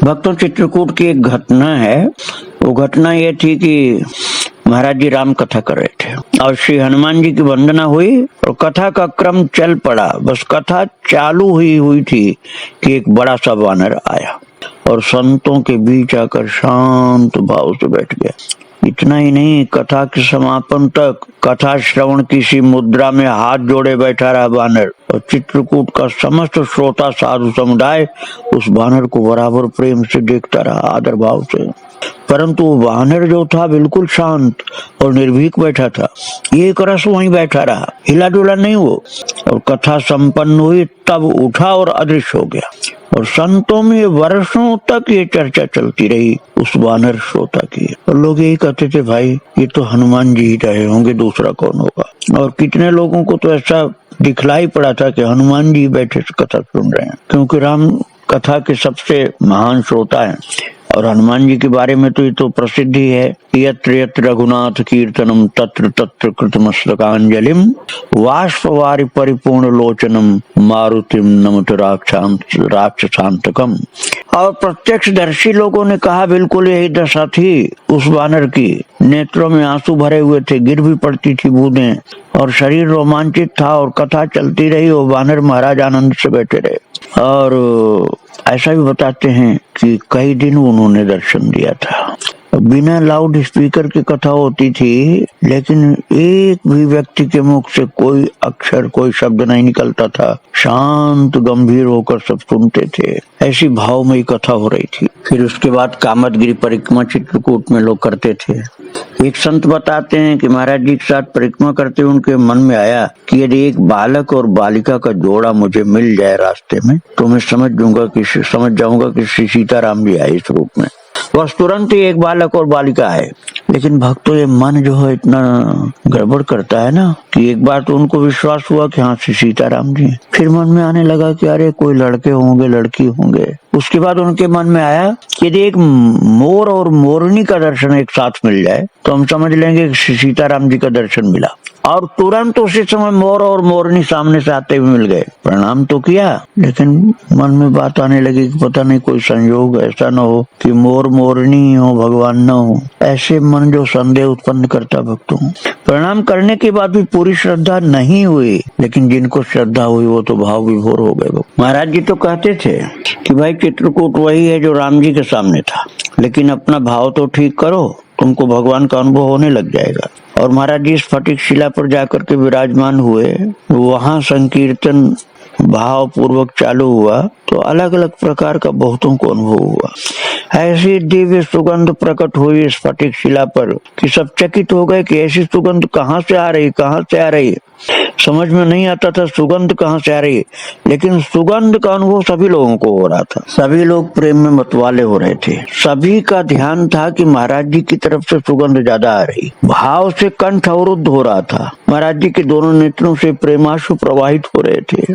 भक्तों, चित्रकूट की एक घटना है। वो घटना ये थी कि महाराज जी राम कथा कर रहे थे और श्री हनुमान जी की वंदना हुई और कथा का क्रम चल पड़ा। बस कथा चालू हुई थी कि एक बड़ा सा वानर आया और संतों के बीच आकर शांत भाव से बैठ गया। इतना ही नहीं, कथा के समापन तक कथा श्रवण की सी मुद्रा में हाथ जोड़े बैठा रहा वानर, और चित्रकूट का समस्त श्रोता साधु समुदाय उस वानर को बराबर प्रेम से देखता रहा, आदर भाव से। परंतु वानर जो था बिल्कुल शांत और निर्भीक बैठा था, एक रस वहीं बैठा रहा, हिला डुला नहीं वो। और कथा संपन्न हुई तब उठा और अदृश्य हो गया। और संतों में वर्षों तक ये चर्चा चलती रही उस वानर श्रोता की, और लोग यही कहते थे, भाई ये तो हनुमान जी ही रहे होंगे, दूसरा कौन होगा। और कितने लोगों को तो ऐसा दिखलाई पड़ा था कि हनुमान जी बैठे कथा सुन रहे हैं, क्योंकि राम कथा के सबसे महान श्रोता हैं। और हनुमान जी के बारे में तो ये तो प्रसिद्ध ही है, यत्र यत्र रघुनाथ कीर्तनम तत्र तत्र कृतमस्तकांजलिम वाष्पवारि परिपूर्ण लोचनम मारुतिम नमत राक्षसांतकम। और प्रत्यक्ष दर्शी लोगों ने कहा बिल्कुल यही दशा थी उस वानर की। नेत्रों में आंसू भरे हुए थे, गिर भी पड़ती थी बूंदें, और शरीर रोमांचित था, और कथा चलती रही और वानर महाराज आनंद से बैठे रहे। और ऐसा भी बताते हैं कि कई दिन उन्होंने दर्शन दिया था। बिना लाउड स्पीकर की कथा होती थी, लेकिन एक भी व्यक्ति के मुख से कोई अक्षर, कोई शब्द नहीं निकलता था। शांत गंभीर होकर सब सुनते थे। ऐसी भावमयी कथा हो रही थी। फिर उसके बाद कामदगिरी परिक्रमा चित्रकूट में लोग करते थे। एक संत बताते हैं कि महाराज जी के साथ परिक्रमा करते हुए उनके मन में आया कि यदि एक बालक और बालिका का जोड़ा मुझे मिल जाए रास्ते में, तो मैं समझ जाऊंगा कि श्री सीताराम जी आए इस रूप में। बस तुरंत ही एक बालक और बालिका है। लेकिन भक्तों, ये मन जो है इतना गड़बड़ करता है ना, कि एक बार तो उनको विश्वास हुआ कि हाँ श्री सीताराम जी, फिर मन में आने लगा कि अरे कोई लड़के होंगे, लड़की होंगे। उसके बाद उनके मन में आया कि यदि एक मोर और मोरनी का दर्शन एक साथ मिल जाए तो हम समझ लेंगे कि श्री सीताराम जी का दर्शन मिला। और तुरंत उसी समय मोर और मोरनी सामने से आते हुए मिल गए। प्रणाम तो किया, लेकिन मन में बात आने लगी कि पता नहीं कोई संयोग ऐसा न हो कि मोर मोरनी हो, भगवान न हो। ऐसे मन जो संदेह उत्पन्न करता भक्तों। प्रणाम करने के बाद भी पूरी श्रद्धा नहीं हुई, लेकिन जिनको श्रद्धा हुई वो तो भाव विभोर हो गए। महाराज जी तो कहते थे कि भाई चित्रकूट वही है जो राम जी के सामने था, लेकिन अपना भाव तो ठीक करो, तुमको भगवान का अनुभव होने लग जाएगा। और महाराज जी स्फटिक शिला पर जाकर के विराजमान हुए, वहां संकीर्तन भाव पूर्वक चालू हुआ तो अलग अलग प्रकार का बहुतों को अनुभव हुआ। ऐसी दिव्य सुगंध प्रकट हुई स्फटिक शिला पर कि सब चकित हो गए कि ऐसी सुगंध कहाँ से आ रही। समझ में नहीं आता था सुगंध कहाँ से आ रही, लेकिन सुगंध का अनुभव सभी लोगों को हो रहा था। सभी लोग प्रेम में मतवाले हो रहे थे। सभी का ध्यान था कि महाराज जी की तरफ से सुगंध ज्यादा आ रही। भाव से कंठ अवरुद्ध हो रहा था। महाराज जी के दोनों नेत्रों से प्रेमाश्रु प्रवाहित हो रहे थे।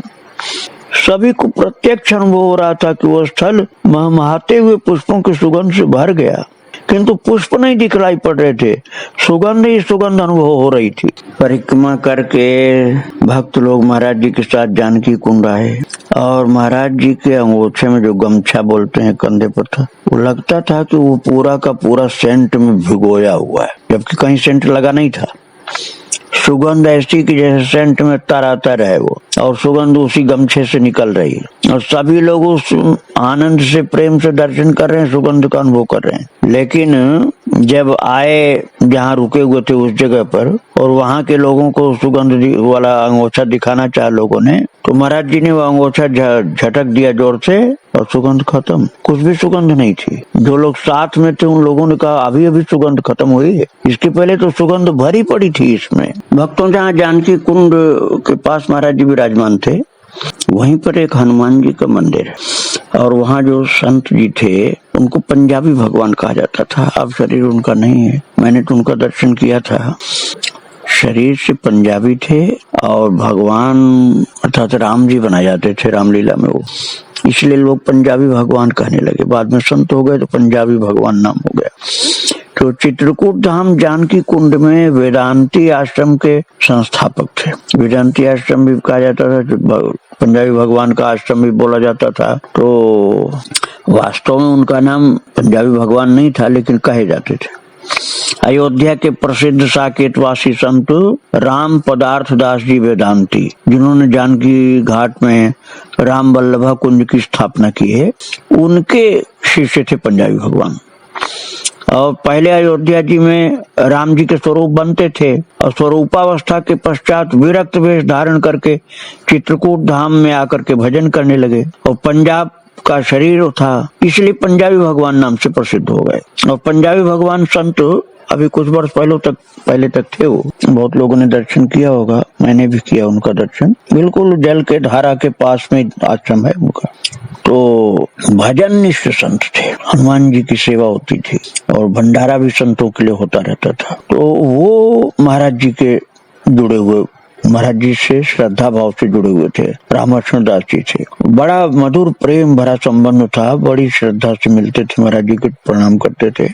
सभी को प्रत्यक्ष अनुभव हो रहा था कि वह स्थल महमहाते हुए पुष्पों की सुगंध से भर गया, किंतु पुष्प नहीं दिखलाई पड़ रहे थे, सुगंध ही सुगंध अनुभव हो रही थी। परिक्रमा करके भक्त लोग महाराज जी के साथ जानकी कुंड आए, और महाराज जी के अंगोछे में जो गमछा बोलते हैं कंधे पर था, वो लगता था कि वो पूरा का पूरा सेंट में भिगोया हुआ है, जबकि कहीं सेंट लगा नहीं था। सुगंध ऐसी कि जैसे सेंट में तर है वो, और सुगंध उसी गमछे से निकल रही है। और सभी लोग उस आनंद से प्रेम से दर्शन कर रहे हैं, सुगंध का अनुभव कर रहे हैं। लेकिन जब आए जहाँ रुके हुए थे उस जगह पर, और वहाँ के लोगों को सुगंध वाला अंगोछा दिखाना चाहा लोगों ने, तो महाराज जी ने वो अंगोछा झटक दिया जोर से, और सुगंध खत्म। कुछ भी सुगंध नहीं थी। जो लोग साथ में थे उन लोगों ने कहा अभी अभी सुगंध खत्म हुई है, इसके पहले तो सुगंध भरी पड़ी थी इसमें। भक्तों, जहाँ जानकी कुंड के पास महाराज जी विराजमान थे, वहीं पर एक हनुमान जी का मंदिर है। और वहाँ जो संत जी थे उनको पंजाबी भगवान कहा जाता था। अब शरीर उनका नहीं है, मैंने तो उनका दर्शन किया था। शरीर से पंजाबी थे और भगवान अर्थात राम जी बनाए जाते थे रामलीला में वो, इसलिए लोग पंजाबी भगवान कहने लगे। बाद में संत हो गए तो पंजाबी भगवान नाम हो गया। तो चित्रकूट धाम जानकी कुंड में वेदांती आश्रम के संस्थापक थे। वेदांती आश्रम भी कहा जाता था पंजाबी भगवान का आश्रम भी बोला जाता था। तो वास्तव में उनका नाम पंजाबी भगवान नहीं था, लेकिन कहे जाते थे। अयोध्या के प्रसिद्ध साकेतवासी संत राम पदार्थ दास जी वेदांती, जिन्होंने जानकी घाट में राम वल्लभा कुंज की स्थापना की है, उनके शिष्य थे पंजाबी भगवान। और पहले अयोध्या जी में राम जी के स्वरूप बनते थे और स्वरूपावस्था के पश्चात विरक्त वेश धारण करके चित्रकूट धाम में आकर के भजन करने लगे और पंजाब का शरीर था, इसलिए पंजाबी भगवान नाम से प्रसिद्ध हो गए। और पंजाबी भगवान संत अभी कुछ वर्ष पहले तक थे वो, बहुत लोगों ने दर्शन किया होगा, मैंने भी किया उनका दर्शन। बिल्कुल जल के धारा के पास में आश्रम है उनका। तो भजन निष्ठ संत थे, हनुमान जी की सेवा होती थी और भंडारा भी संतों के लिए होता रहता था। तो वो महाराज जी के जुड़े हुए, महाराज जी से श्रद्धा भाव से जुड़े हुए थे। रामकृष्ण दास जी थे, बड़ा मधुर प्रेम भरा संबंध था, बड़ी श्रद्धा से मिलते थे, महाराज जी को प्रणाम करते थे।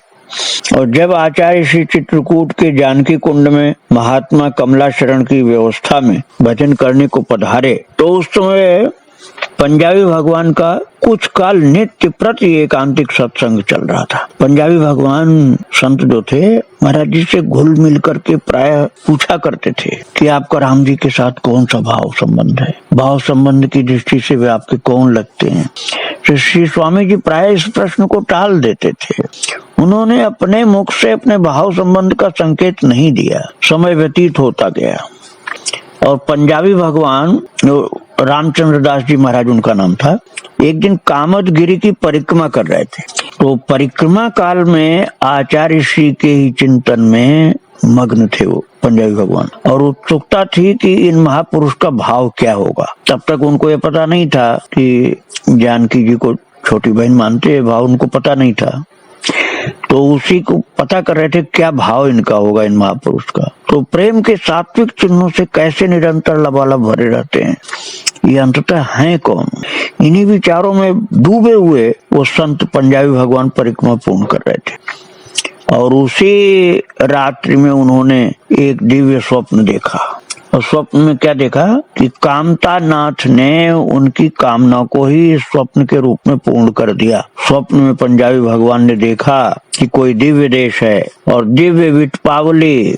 और जब आचार्य श्री चित्रकूट के जानकी कुंड में महात्मा कमला शरण की व्यवस्था में भजन करने को पधारे, तो उस समय पंजाबी भगवान का कुछ काल नित्य प्रति एकांतिक सत्संग चल रहा था। पंजाबी भगवान संत जो थे, महाराज जी से घुल मिल करके प्राय पूछा करते थे कि आपका राम जी के साथ कौन सा भाव संबंध है, भाव संबंध की दृष्टि से वे आपके कौन लगते हैं। तो श्री स्वामी जी प्राय इस प्रश्न को टाल देते थे। उन्होंने अपने मुख से अपने भाव संबंध का संकेत नहीं दिया। समय व्यतीत होता गया और पंजाबी भगवान रामचंद्र दास जी महाराज उनका नाम था, एक दिन कामदगिरी की परिक्रमा कर रहे थे। तो परिक्रमा काल में आचार्य श्री के ही चिंतन में मग्न थे वो पंजाबी भगवान, और उत्सुकता थी कि इन महापुरुष का भाव क्या होगा। तब तक उनको ये पता नहीं था कि जानकी जी को छोटी बहन मानते हैं, भाव उनको पता नहीं था। तो उसी को पता कर रहे थे क्या भाव इनका होगा, इन महापुरुष का। तो प्रेम के सात्विक चिन्हों से कैसे निरंतर लबालब भरे रहते हैं, ये अंततः हैं कौन। इन्हीं विचारों में डूबे हुए वो संत पंजाबी भगवान परिक्रमा पूर्ण कर रहे थे। और उसी रात्रि में उन्होंने एक दिव्य स्वप्न देखा। और स्वप्न में क्या देखा कि कामता नाथ ने उनकी कामना को ही स्वप्न के रूप में पूर्ण कर दिया। स्वप्न में पंजाबी भगवान ने देखा कि कोई दिव्य देश है और दिव्य विटपावली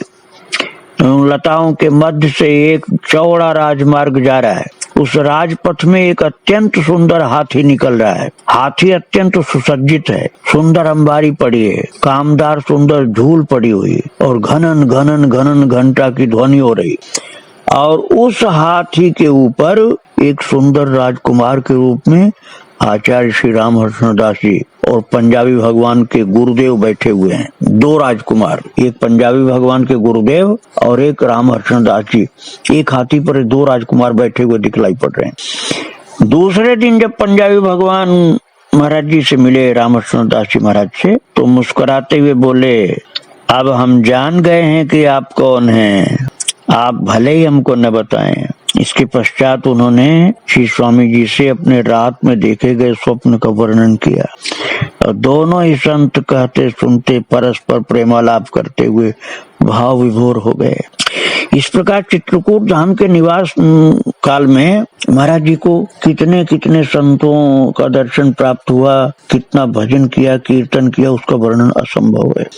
लताओं के मध्य से एक चौड़ा राजमार्ग जा रहा है। उस राजपथ में एक अत्यंत सुंदर हाथी निकल रहा है। हाथी अत्यंत सुसज्जित है, सुंदर अंबारी पड़ी है, कामदार सुंदर झूल पड़ी हुई है और घनन घनन घनन घंटा की ध्वनि हो रही। और उस हाथी के ऊपर एक सुंदर राजकुमार के रूप में आचार्य श्री रामकृष्ण दास जी और पंजाबी भगवान के गुरुदेव बैठे हुए हैं। दो राजकुमार, एक पंजाबी भगवान के गुरुदेव और एक रामकृष्ण दास जी, एक हाथी पर दो राजकुमार बैठे हुए दिखलाई पड़ रहे हैं। दूसरे दिन जब पंजाबी भगवान महाराज जी से मिले, रामकृष्ण दास जी महाराज से, तो मुस्कुराते हुए बोले, अब हम जान गए हैं कि आप कौन हैं, आप भले ही हमको न बताएं। इसके पश्चात उन्होंने श्री स्वामी जी से अपने रात में देखे गए स्वप्न का वर्णन किया और दोनों ही संत कहते सुनते परस्पर प्रेमालाप करते हुए भाव विभोर हो गए। इस प्रकार चित्रकूट धाम के निवास काल में महाराज जी को कितने कितने संतों का दर्शन प्राप्त हुआ, कितना भजन किया, कीर्तन किया, उसका वर्णन असंभव है।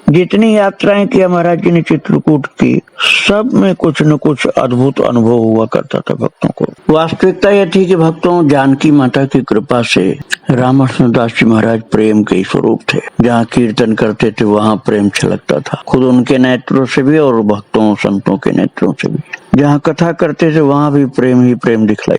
जितनी यात्राएं किया महाराज जी ने चित्रकूट की, सब में कुछ न कुछ अद्भुत अनुभव हुआ करता था भक्तों को। वास्तविकता यह थी कि भक्तों जानकी माता की कृपा से रामकृष्ण दास जी महाराज प्रेम के स्वरूप थे। जहाँ कीर्तन करते थे वहाँ प्रेम छलकता था, खुद उनके नेत्रों से भी और भक्तों संतों के नेत्रों से भी। जहाँ कथा करते थे वहाँ भी प्रेम ही प्रेम दिखलाई।